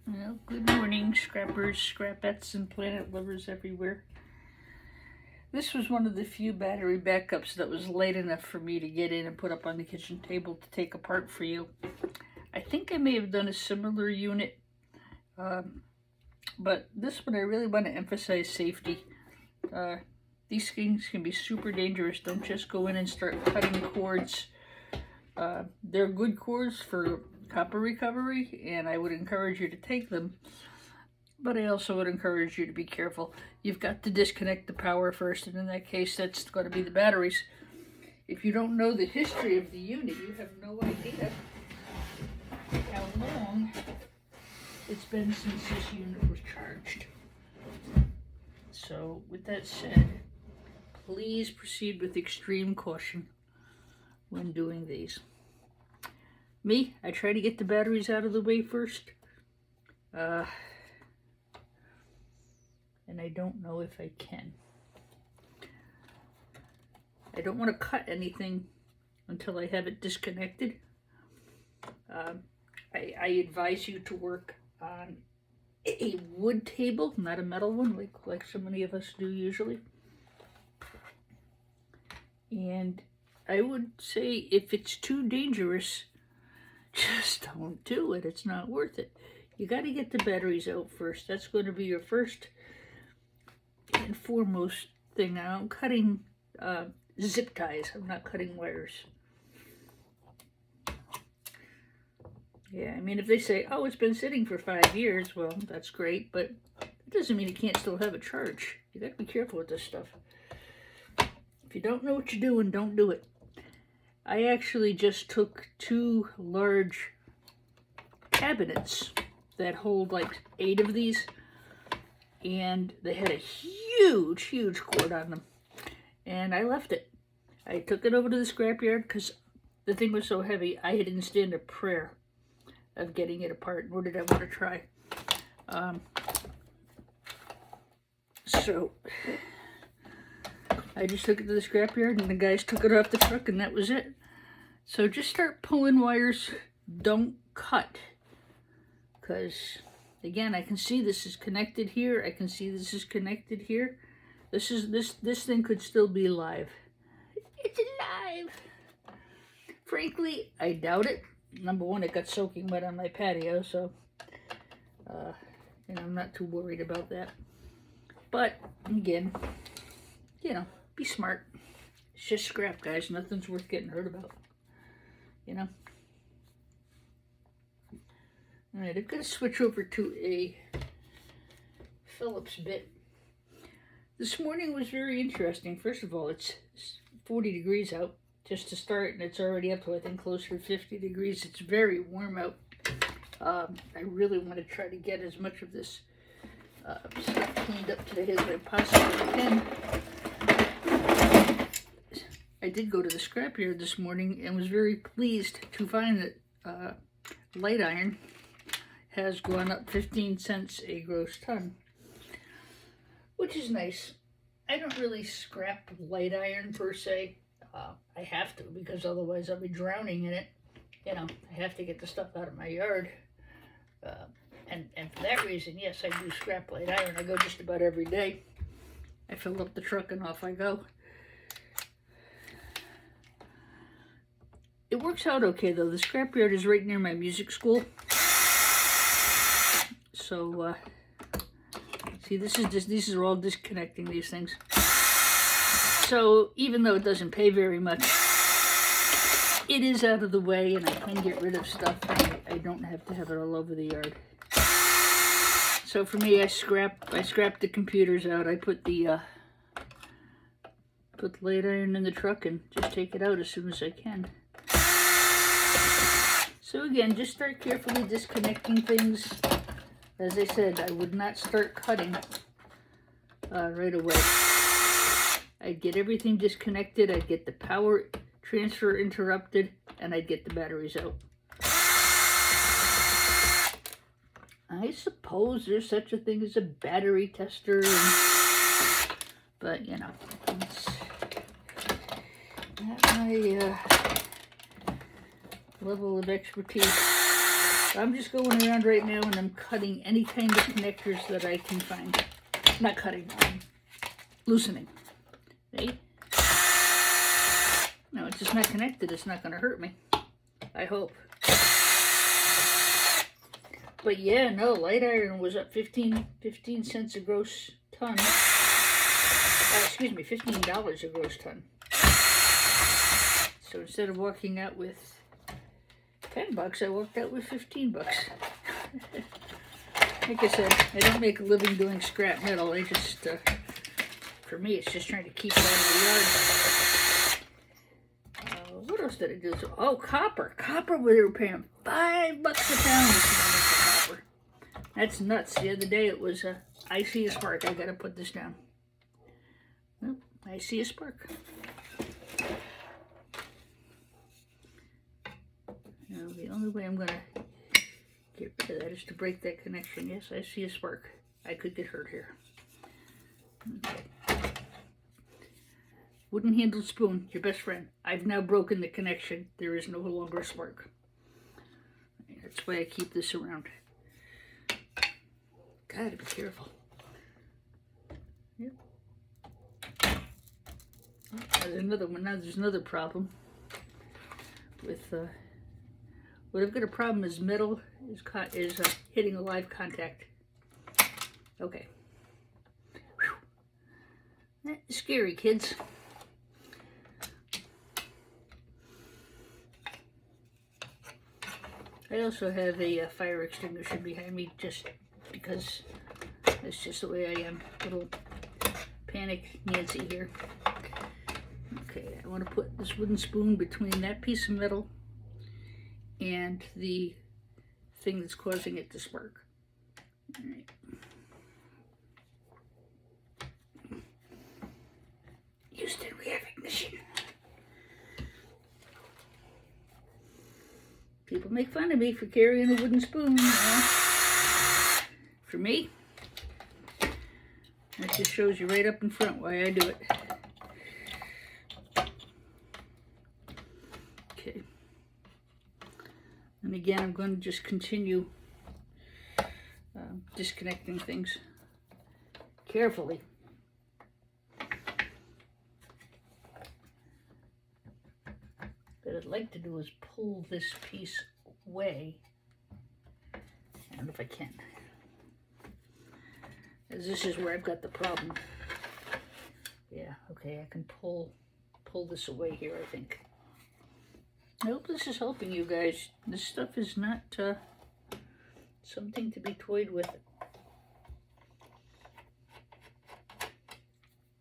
Well, good morning, scrappers, scrapettes, and planet lovers everywhere. This was one of the few battery backups that was light enough for me to get in and put up on the kitchen table to take apart for you. I think I may have done a similar unit, but this one I really want to emphasize safety. These things can be super dangerous. Don't just go in and start cutting cords. They're good cords for copper recovery, and I would encourage you to take them, but I also would encourage you to be careful. You've got to disconnect the power first, and in that case that's going to be the batteries. If you don't know the history of the unit, you have no idea how long it's been since this unit was charged. So with that said, please proceed with extreme caution when doing these. Me, I try to get the batteries out of the way first. And I don't know if I can. I don't want to cut anything until I have it disconnected. I advise you to work on a wood table, not a metal one, like so many of us do usually. And I would say if it's too dangerous, just don't do it. It's not worth it. You got to get the batteries out first. That's going to be your first and foremost thing. Now I'm cutting zip ties. I'm not cutting wires. Yeah, I mean, if they say, oh, it's been sitting for 5 years, well, that's great, but it doesn't mean it can't still have a charge. You got to be careful with this stuff. If you don't know what you're doing, don't do it. I actually just took 2 large cabinets that hold like 8 of these, and they had a huge cord on them, and I left it. I took it over to the scrapyard because the thing was so heavy I didn't stand a prayer of getting it apart, nor did I want to try. So I just took it to the scrapyard, and the guys took it off the truck, and that was it. So just start pulling wires. Don't cut. Because, again, I can see this is connected here. I can see this is connected here. This thing could still be live. It's alive. Frankly, I doubt it. Number one, it got soaking wet on my patio, so and I'm not too worried about that. But, again, you know, be smart. It's just scrap, guys. Nothing's worth getting hurt about. You know? Alright, I'm going to switch over to a Phillips bit. This morning was very interesting. First of all, it's 40 degrees out just to start, and it's already up to, I think, closer to 50 degrees. It's very warm out. I really want to try to get as much of this stuff cleaned up today as I possibly can. I did go to the scrapyard this morning and was very pleased to find that light iron has gone up 15 cents a gross ton, which is nice. I don't really scrap light iron per se. I have to, because otherwise I'll be drowning in it. You know, I have to get the stuff out of my yard. And for that reason, yes, I do scrap light iron. I go just about every day. I fill up the truck and off I go. It works out okay, though. The scrapyard is right near my music school. So, see, these are all disconnecting these things. So, even though it doesn't pay very much, it is out of the way, and I can get rid of stuff, and I don't have to have it all over the yard. So for me, I scrap the computers out. I put the light iron in the truck and just take it out as soon as I can. So again, just start carefully disconnecting things. As I said, I would not start cutting right away. I'd get everything disconnected, I'd get the power transfer interrupted, and I'd get the batteries out. I suppose there's such a thing as a battery tester, but you know, it's not my level of expertise. I'm just going around right now and I'm cutting any kind of connectors that I can find. Not cutting, loosening. See? No, it's just not connected. It's not going to hurt me. I hope. But yeah, no, light iron was up 15 cents a gross ton. Excuse me, $15 a gross ton. So instead of walking out with $10, I walked out with $15. Like I said, I don't make a living doing scrap metal. I just, for me, it's just trying to keep it out of the yard. What else did I do? Oh, copper. Copper, we were paying $5 a pound for copper. That's nuts. The other day it was, I see a spark. I gotta put this down. Well, I see a spark. Now, the only way I'm gonna get rid of that is to break that connection. Yes, I see a spark. I could get hurt here. Okay. Wooden handled spoon, your best friend. I've now broken the connection. There is no longer a spark. That's why I keep this around. Gotta be careful. Yep. Oh, there's another one. Now there's another problem with what I've got a problem is metal is hitting a live contact. Okay. Whew. That's scary, kids. I also have a fire extinguisher behind me just because that's just the way I am. Little panic Nancy here. Okay, I want to put this wooden spoon between that piece of metal and the thing that's causing it to spark. All right. Houston, we have ignition. People make fun of me for carrying a wooden spoon, you know. For me, that just shows you right up in front why I do it. Okay. And again, I'm going to just continue disconnecting things carefully. What I'd like to do is pull this piece away. I don't know if I can. As this is where I've got the problem. Yeah, okay, I can pull this away here, I think. I hope this is helping you guys. This stuff is not something to be toyed with.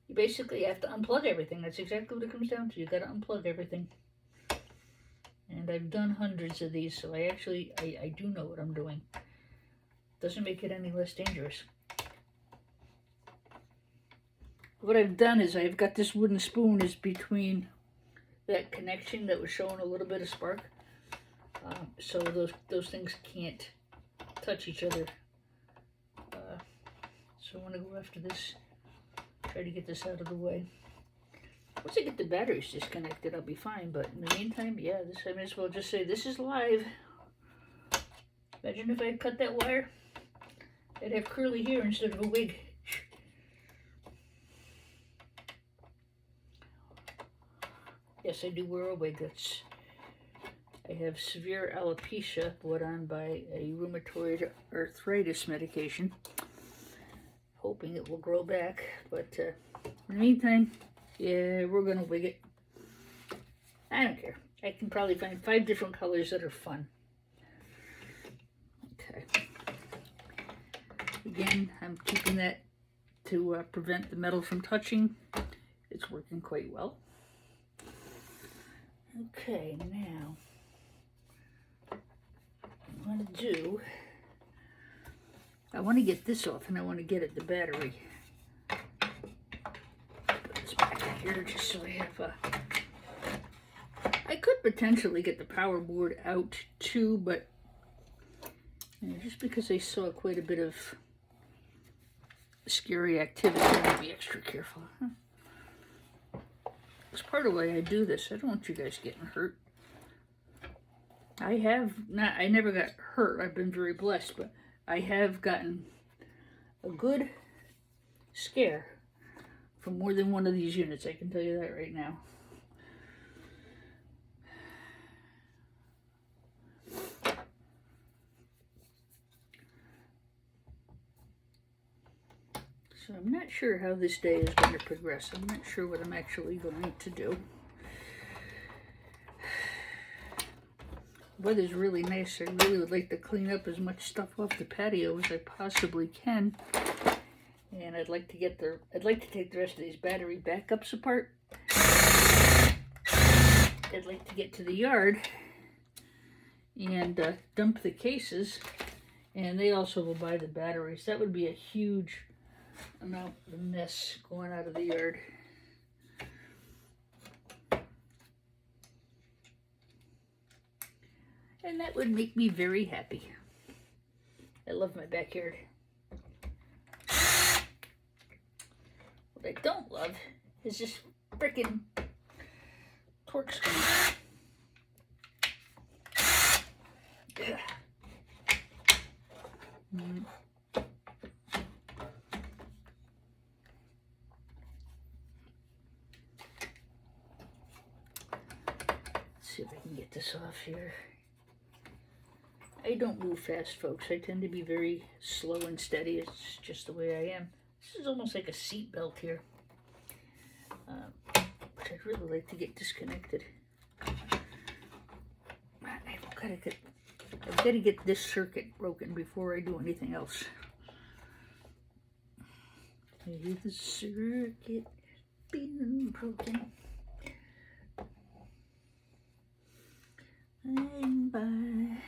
You basically have to unplug everything. That's exactly what it comes down to. You got to unplug everything. And I've done hundreds of these, so I do know what I'm doing. Doesn't make it any less dangerous. What I've done is I've got this wooden spoon is between that connection that was showing a little bit of spark. So those things can't touch each other. So I want to go after this, try to get this out of the way. Once I get the batteries disconnected, I'll be fine. But in the meantime, yeah, I may as well just say this is live. Imagine if I had cut that wire. I'd have curly hair instead of a wig. Yes, I do wear a wig. I have severe alopecia brought on by a rheumatoid arthritis medication. Hoping it will grow back. But in the meantime, yeah, we're going to wig it. I don't care. I can probably find 5 different colors that are fun. Okay. Again, I'm keeping that to prevent the metal from touching. It's working quite well. Okay, now, what I want to do, I want to get this off and I want to get at the battery. Put this back in here just so I have I could potentially get the power board out too, but just because I saw quite a bit of scary activity, I'm going to be extra careful. It's part of why I do this. I don't want you guys getting hurt. I never got hurt. I've been very blessed, but I have gotten a good scare from more than one of these units. I can tell you that right now. So I'm not sure how this day is going to progress. I'm not sure what I'm actually going to do. The weather's really nice. I really would like to clean up as much stuff off the patio as I possibly can. And I'd like to take the rest of these battery backups apart. I'd like to get to the yard and dump the cases, and they also will buy the batteries. That would be a huge amount of mess going out of the yard. And that would make me very happy. I love my backyard. What I don't love is this frickin' torque screw. Let's see if I can get this off here. I don't move fast, folks. I tend to be very slow and steady. It's just the way I am. This is almost like a seat belt here, which I'd really like to get disconnected. I've got to get this circuit broken before I do anything else. I hear the circuit being broken. And by.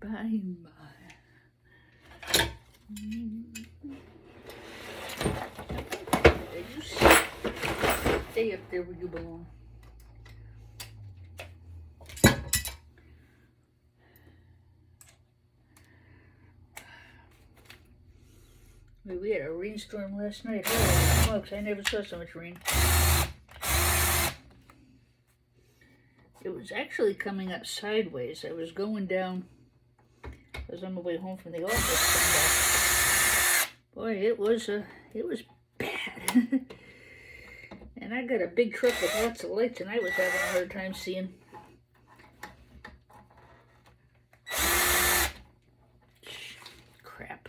By and by. You stay up there where you belong. We had a rainstorm last night. Holy smokes, I never saw so much rain. It was actually coming up sideways. I was going down. I was on my way home from the office. Boy, it was bad. And I got a big truck with lots of lights, and I was having a hard time seeing. Crap.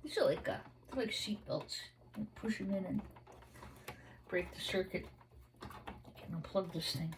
These are like seat belts. You push them in and break the circuit. And unplug this thing.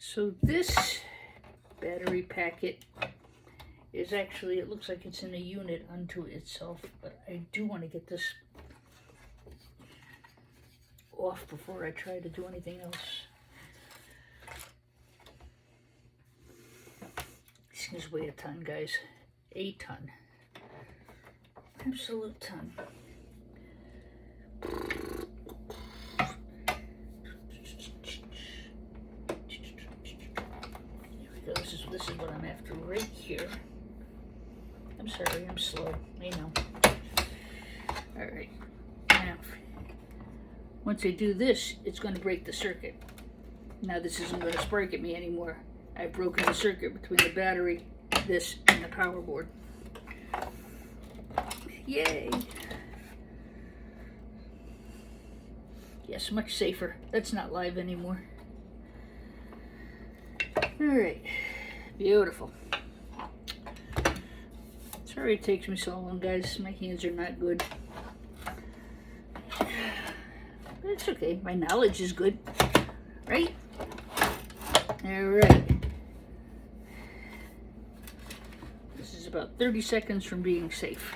So this battery packet is actually, it looks like it's in a unit unto itself, but I do want to get this off before I try to do anything else. These things weigh a ton, guys. A ton. Absolute ton. This is what I'm after right here. I'm sorry, I'm slow. I know. Alright. Now, once I do this, it's going to break the circuit. Now this isn't going to spark at me anymore. I've broken the circuit between the battery, this, and the power board. Yay! Yes, much safer. That's not live anymore. Alright. Beautiful. Sorry it takes me so long, guys. My hands are not good. But it's okay. My knowledge is good. Right? Alright. This is about 30 seconds from being safe.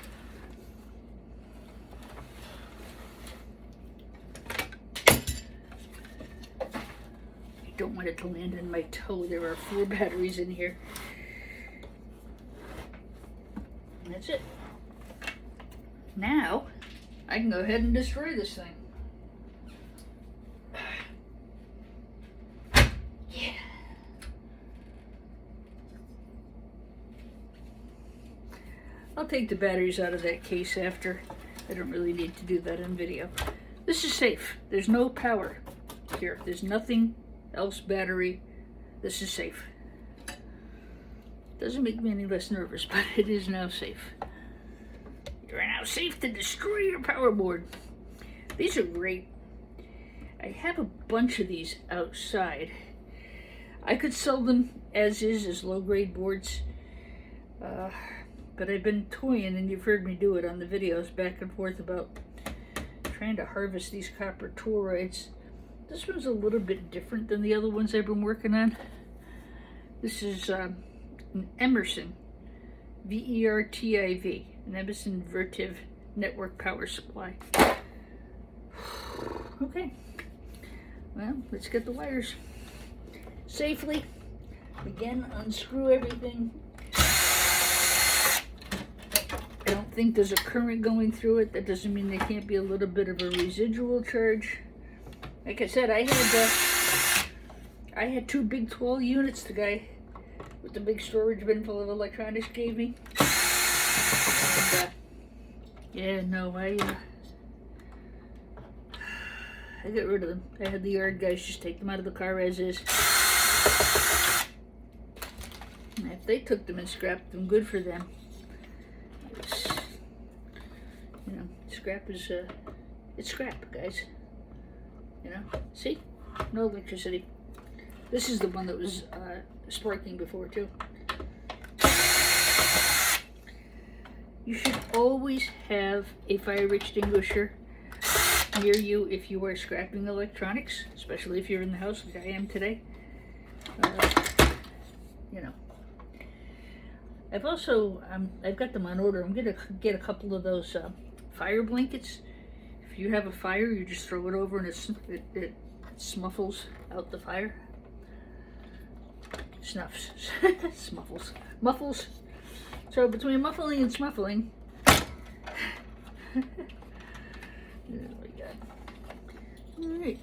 I don't want it to land in my toe. There are 4 batteries in here. And that's it. Now, I can go ahead and destroy this thing. Yeah. I'll take the batteries out of that case after. I don't really need to do that in video. This is safe. There's no power here. There's nothing else battery. This is safe. Doesn't make me any less nervous, but it is now safe. You're now safe to destroy your power board. These are great. I have a bunch of these outside. I could sell them as is, as low-grade boards, but I've been toying, and you've heard me do it on the videos back and forth about trying to harvest these copper toroids. This one's a little bit different than the other ones I've been working on. This is an Emerson, V-E-R-T-I-V, an Emerson Vertiv network power supply. Okay, well, let's get the wires safely. Again, unscrew everything. I don't think there's a current going through it. That doesn't mean there can't be a little bit of a residual charge. Like I said, I had 2 big 12 units the guy with the big storage bin full of electronics gave me. And, yeah, no, I got rid of them. I had the yard guys just take them out of the car as is. And if they took them and scrapped them, good for them. It's, you know, scrap is, it's scrap, guys. You know, see? No electricity. This is the one that was sparking before, too. You should always have a fire extinguisher near you if you are scrapping electronics, especially if you're in the house like I am today. You know. I've also, I've got them on order. I'm going to get a couple of those fire blankets. If you have a fire, you just throw it over and it smuffles out the fire. Snuffs. Smuffles. Muffles. So between muffling and smuffling, there we go. Alright.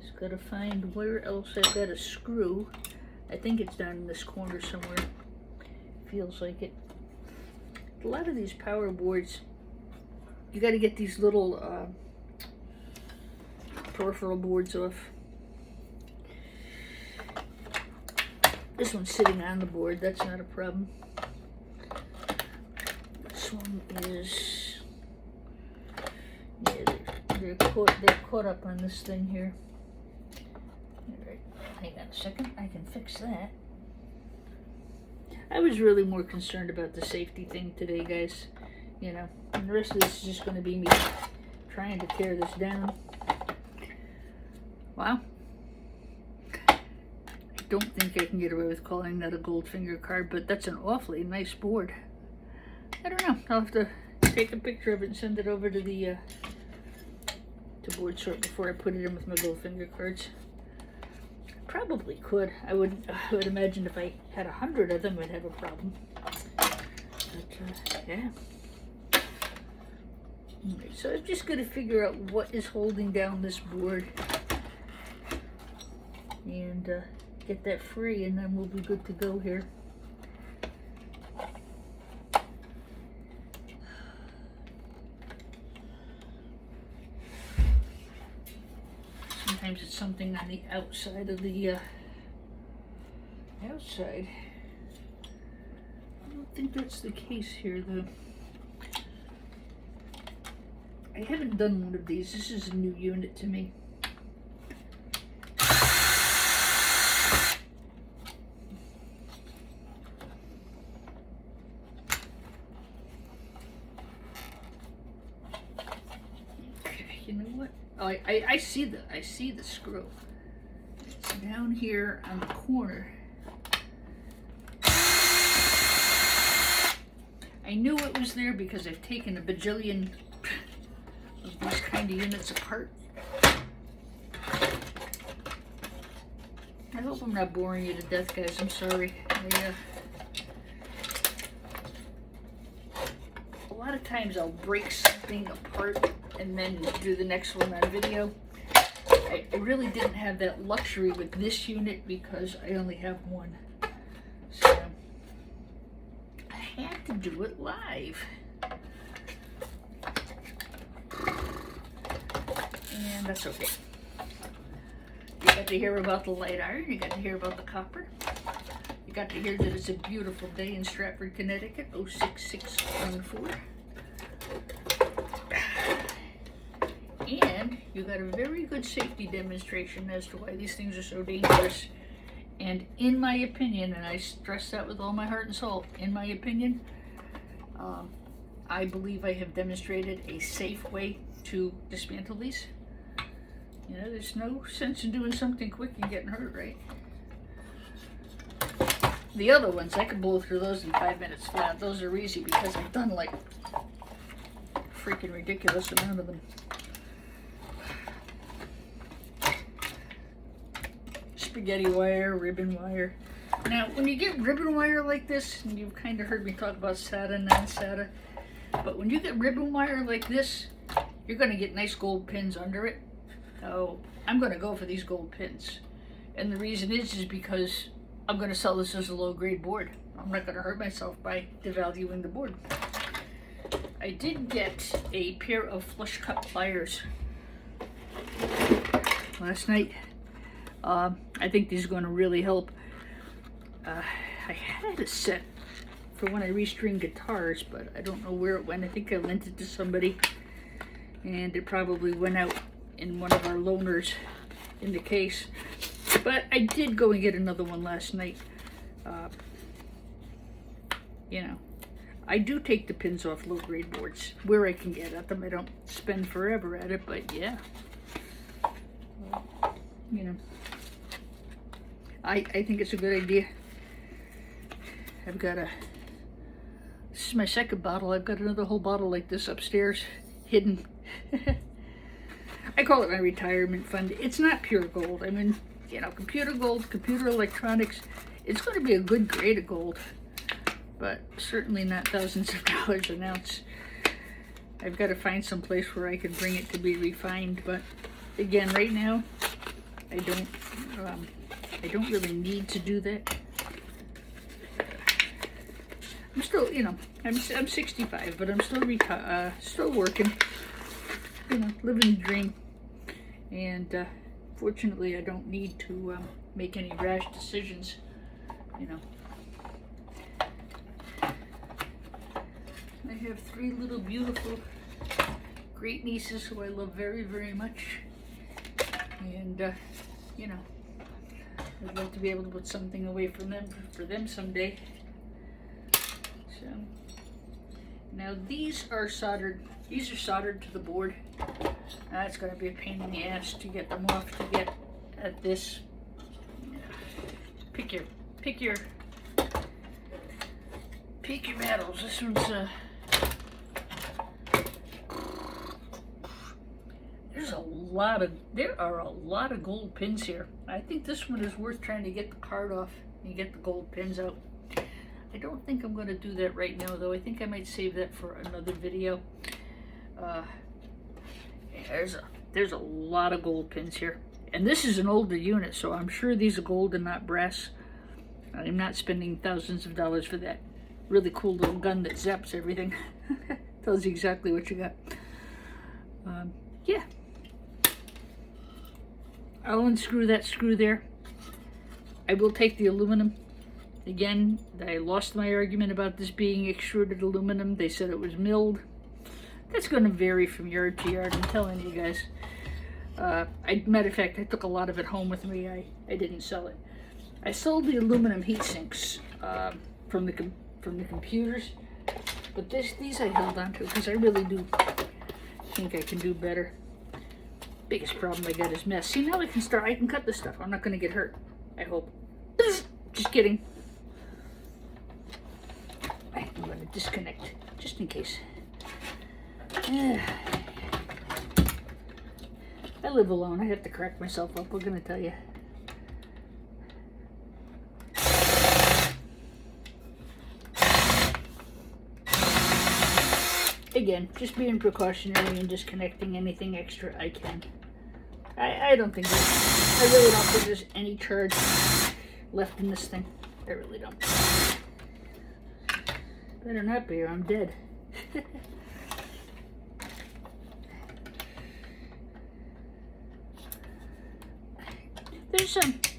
Just gotta find where else I've got a screw. I think it's down in this corner somewhere. Feels like it. A lot of these power boards, you gotta get these little peripheral boards off. This one's sitting on the board, that's not a problem. This one is, yeah, they're caught up on this thing here. Alright, hang on a second, I can fix that. I was really more concerned about the safety thing today, guys. You know, and the rest of this is just going to be me trying to tear this down. Wow. I don't think I can get away with calling that a Goldfinger card, but that's an awfully nice board. I don't know. I'll have to take a picture of it and send it over to the to Board Sort before I put it in with my Goldfinger cards. Probably could. I would imagine if I had 100 of them, I'd have a problem. But yeah. Right, so I'm just going to figure out what is holding down this board and get that free, and then we'll be good to go here. Sometimes it's something on the outside of the outside. I don't think that's the case here, though. I haven't done one of these. This is a new unit to me. Okay, you know what? Oh, I see the screw. It's down here on the corner. I knew it was there because I've taken a bajillion of these kind of units apart. I hope I'm not boring you to death, guys. I'm sorry. A lot of times I'll break something apart and then do the next one on video. I really didn't have that luxury with this unit because I only have one. So I had to do it live. And that's okay. You got to hear about the light iron, you got to hear about the copper. You got to hear that it's a beautiful day in Stratford, Connecticut, 06614. And you got a very good safety demonstration as to why these things are so dangerous. And in my opinion, and I stress that with all my heart and soul, in my opinion, I believe I have demonstrated a safe way to dismantle these. You know, there's no sense in doing something quick and getting hurt, right? The other ones, I could blow through those in 5 minutes flat. Those are easy because I've done like a freaking ridiculous amount of them. Spaghetti wire, ribbon wire. Now, when you get ribbon wire like this, and you've kind of heard me talk about SATA, non-SATA, but when you get ribbon wire like this, you're going to get nice gold pins under it. So I'm going to go for these gold pins. And the reason is because I'm going to sell this as a low-grade board. I'm not going to hurt myself by devaluing the board. I did get a pair of flush cut pliers last night. I think these are going to really help. I had a set for when I restring guitars, but I don't know where it went. I think I lent it to somebody, and it probably went out in one of our loaners in the case. But I did go and get another one last night. You know, I do take the pins off low-grade boards where I can get at them. I don't spend forever at it, but yeah. You know, I think it's a good idea. I've got this is my second bottle. I've got another whole bottle like this upstairs, hidden. I call it my retirement fund. It's not pure gold. I mean, you know, computer gold, computer electronics, it's going to be a good grade of gold, but certainly not thousands of dollars an ounce. I've got to find some place where I can bring it to be refined, but again, right now, I don't really need to do that. I'm still, you know, I'm 65, but I'm still still working, you know, living the dream. And fortunately, I don't need to make any rash decisions, you know. I have 3 little beautiful great nieces who I love very, very much. And, you know, I'd like to be able to put something away from them for them someday. So, now these are soldered. These are soldered to the board. It's going to be a pain in the ass to get them off, to get at this. Pick your battles. This one's there are a lot of gold pins here. I think this one is worth trying to get the card off and get the gold pins out. I don't think I'm going to do that right now, though. I think I might save that for another video. There's a lot of gold pins here. And this is an older unit, so I'm sure these are gold and not brass. I'm not spending thousands of dollars for that really cool little gun that zaps everything. Tells you exactly what you got. Yeah. I'll unscrew that screw there. I will take the aluminum. Again, I lost my argument about this being extruded aluminum. They said it was milled. That's going to vary from yard to yard, I'm telling you guys. Matter of fact, I took a lot of it home with me. I didn't sell it. I sold the aluminum heat sinks from the computers, but these I held on to because I really do think I can do better. Biggest problem I got is mess. See, now I can cut this stuff. I'm not going to get hurt, I hope. Just kidding. I'm going to disconnect. just in case. I live alone. I have to crack myself up. What can I tell you? Again, just being precautionary and disconnecting anything extra I can. I don't think I really don't think there's any charge left in this thing. I really don't. Better not be or I'm dead.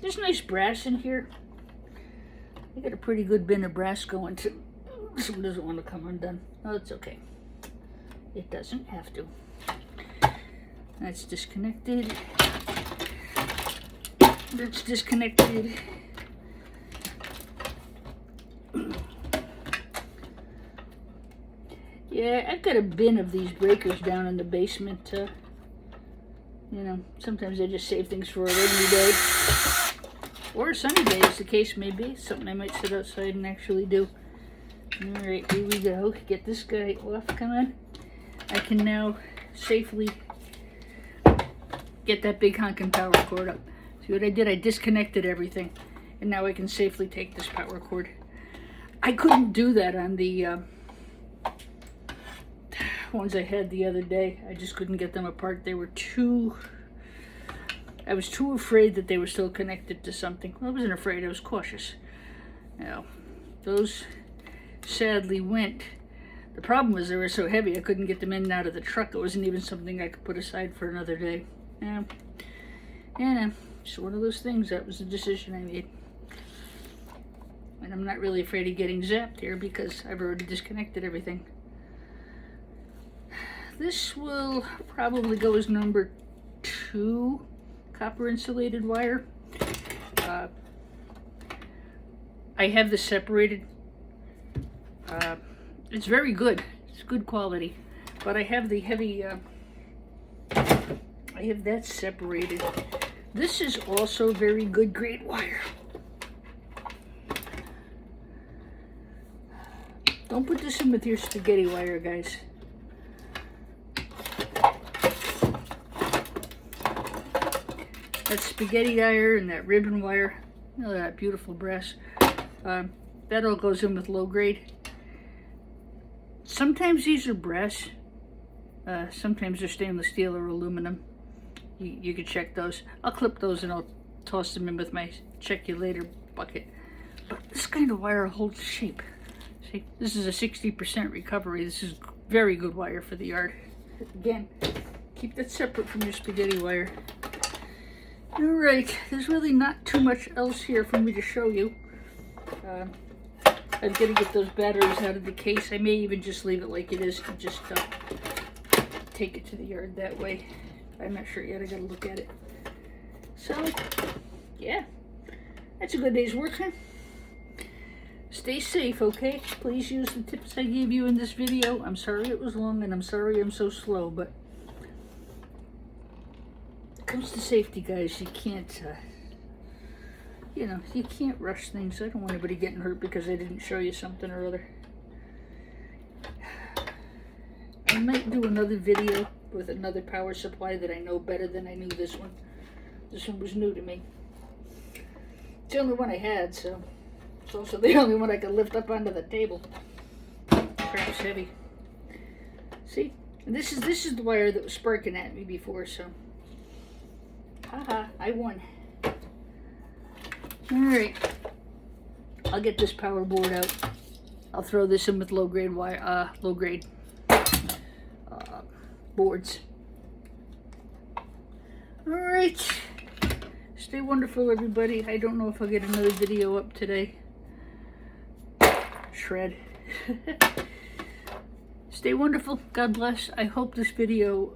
There's nice brass in here. I got a pretty good bin of brass going too. This one doesn't want to come undone. Oh, it's okay. It doesn't have to. That's disconnected. That's disconnected. Yeah, I've got a bin of these breakers down in the basement. You know, sometimes I just save things for a rainy day. Or a sunny day, as the case may be. Something I might sit outside and actually do. Alright, here we go. Get this guy off. Come on. I can now safely get that big honking power cord up. See what I did? I disconnected everything. And now I can safely take this power cord. I couldn't do that on the ones I had the other day. I just couldn't get them apart. They were too... I was too afraid that they were still connected to something. Well, I wasn't afraid. I was cautious. Now, those sadly went. The problem was they were so heavy I couldn't get them in and out of the truck. It wasn't even something I could put aside for another day. Yeah, just one of those things. That was a decision I made. And I'm not really afraid of getting zapped here because I've already disconnected everything. This will probably go as number 2 copper insulated wire. I have this separated. It's very good. It's good quality. But I have the heavy, I have that separated. This is also very good grade wire. Don't put this in with your spaghetti wire, guys. That spaghetti wire and that ribbon wire, you know, that beautiful brass, that all goes in with low grade. Sometimes these are brass, sometimes they're stainless steel or aluminum. You can check those. I'll clip those and I'll toss them in with my check you later bucket. But this kind of wire holds shape. See, this is a 60% recovery. This is very good wire for the yard. Again, keep that separate from your spaghetti wire. Alright, there's really not too much else here for me to show you. I've got to get those batteries out of the case. I may even just leave it like it is and just take it to the yard that way. I'm not sure yet. I got to look at it. So, yeah, that's a good day's work, huh? Stay safe, okay? Please use the tips I gave you in this video. I'm sorry it was long and I'm sorry I'm so slow, but it comes to safety, guys. You can't, you know, you can't rush things. I don't want anybody getting hurt because I didn't show you something or other. I might do another video with another power supply that I know better than I knew this one. This one was new to me. It's the only one I had, so it's also the only one I could lift up onto the table. Crap's heavy. See? And this is the wire that was sparking at me before, so haha, I won. Alright. I'll get this power board out. I'll throw this in with low grade wire, low grade boards. Alright. Stay wonderful, everybody. I don't know if I'll get another video up today. Shred. Stay wonderful. God bless. I hope this video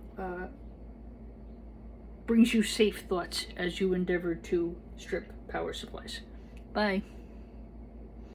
brings you safe thoughts as you endeavor to strip power supplies. Bye.